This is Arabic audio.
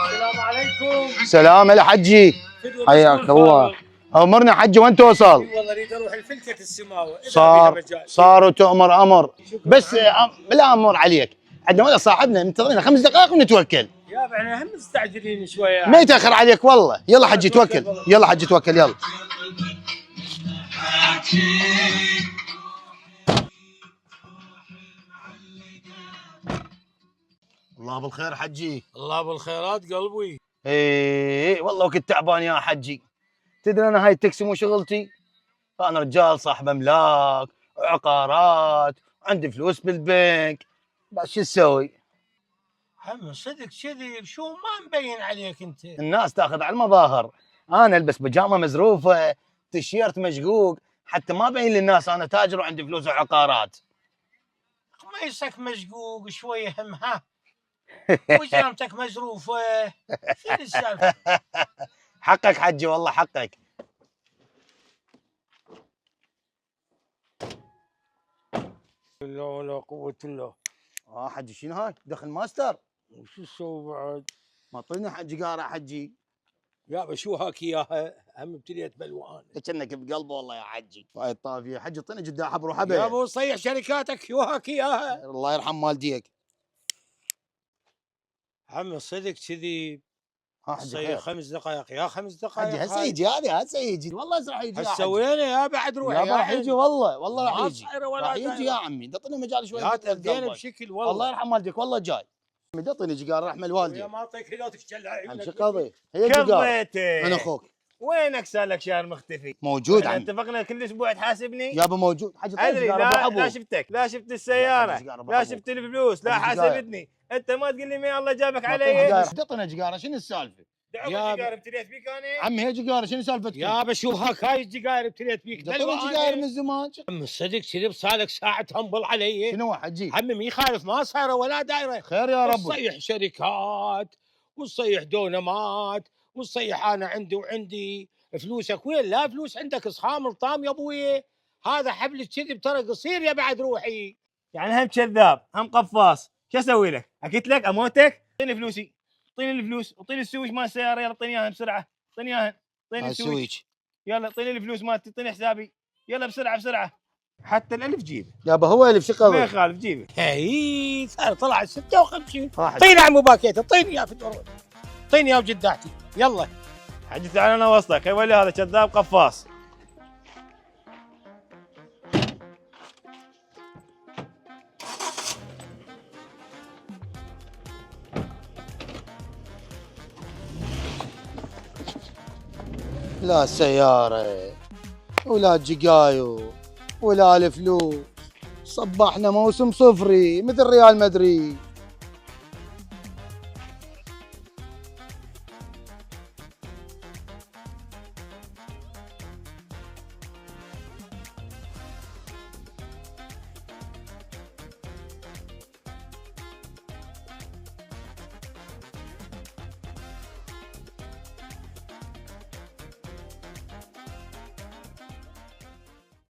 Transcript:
السلام عليكم. سلام يا حجي، حياك الله. امرنا حجي وين توصل؟ والله اريد اروح الفلكة السماوه. صار وتؤمر امر. بس لا امر عليك، عندنا ولا صاحبنا منتظرين 5 دقائق ونتوكل. يا احنا هم مستعجلين شويه. ما يتاخر عليك والله. يلا حجي توكل، يلا حجي توكل يلا. الله بالخير حجي. الله بالخيرات قلبي. ايه والله كنت تعبان يا حجي. تدري انا هاي التاكسي مو شغلتي. انا رجال صاحب املاك وعقارات وعندي فلوس بالبنك، بس شو اسوي؟ هم صدق كذي شو ما مبين عليك انت. الناس تاخذ على المظاهر، انا البس بيجامه مزروفه، تيشيرت مشقوق، حتى ما بين للناس انا تاجر وعندي فلوس وعقارات. قميصك مشقوق شويه هم ها. وجامتك مزروفه. شو السالفه؟ حقك حجي والله حقك. لا ولا قوة الا. حجي شنو هاي؟ دخل ماستر. وش تسوي بعد؟ معطيني حجي قارع حجي. يابا شو هاك اياها؟ هم ابتليت بلوان. كأنك بقلبه والله يا حجي. فايد طافيه حجي، اعطيني جداح بروح ابي. يا ابو صيح شركاتك شو هاك اياها؟ الله يرحم والديك. عم صدق كذي. صيح 5 دقائق يا 5 دقائق. حجي هسه يجي، هذه هسه يجي والله راح يجي. هسه وينه يا بعد روح يا راح يجي والله راح يجي. راح يجي يا عمي، اعطيني مجال شوي. لا تأذينا بشكل والله. الله يرحم والديك والله جاي. اعطيني جيجار رحمه الوالدي. يا ما اعطيك لا تشتل عيونك. شو قضي؟ هي جيجار. انا اخوك. وينك صار لك شهر مختفي؟ موجود عمي. اتفقنا كل اسبوع تحاسبني. يابا موجود. حاجه ادري لا شفتك، لا شفت السياره، لا شفت الفلوس، لا حاسبتني. انت ما تقول لي مين الله جابك علي. اعطينا جيجاره، شنو السالفه؟ دعوة جيجار ابتليت بيك انا؟ عمي هي جيجاره، شنو سالفتك؟ يابا شوف هاك هاي الجيجار ابتليت بيك. اعطيني جيجار من زمان. عم صدق كذب صار لك ساعه تنبل علي. شنو حجي؟ عمي ما يخالف، ما صايره ولا دايره. خير يا رب. تصيح شركات وتصيح دونمات وتصيح انا عندي وعندي. فلوسك وين؟ لا فلوس عندك اصحام الطام يا ابوي. هذا حبل الكذب ترى قصير يا بعد روحي. يعني هم كذاب هم قفاص، شو اسوي لك؟ حكيت لك اموتك. اعطيني فلوسي، اعطيني الفلوس، اعطيني السويش مال السياره. يلا اعطيني اياها بسرعه، اعطيني اياها. اعطيني السويش. يلا اعطيني الفلوس مالتي، اعطيني حسابي. يلا بسرعه بسرعه. حتى الالف جيبه. يابا هو الف شو قضي؟ ما يخالف جيبه. اي صار طلع 56. اعطيني عمو باكيت، اعطيني اياه في الدور. اعطيني اياه بجداتي. يلا حجي تعال انا وسطك. يا ولي هذا كذاب قفاص. لا السيارة ولا الجقايو ولا الفلوس. صبحنا موسم صفري مثل ريال مدريد.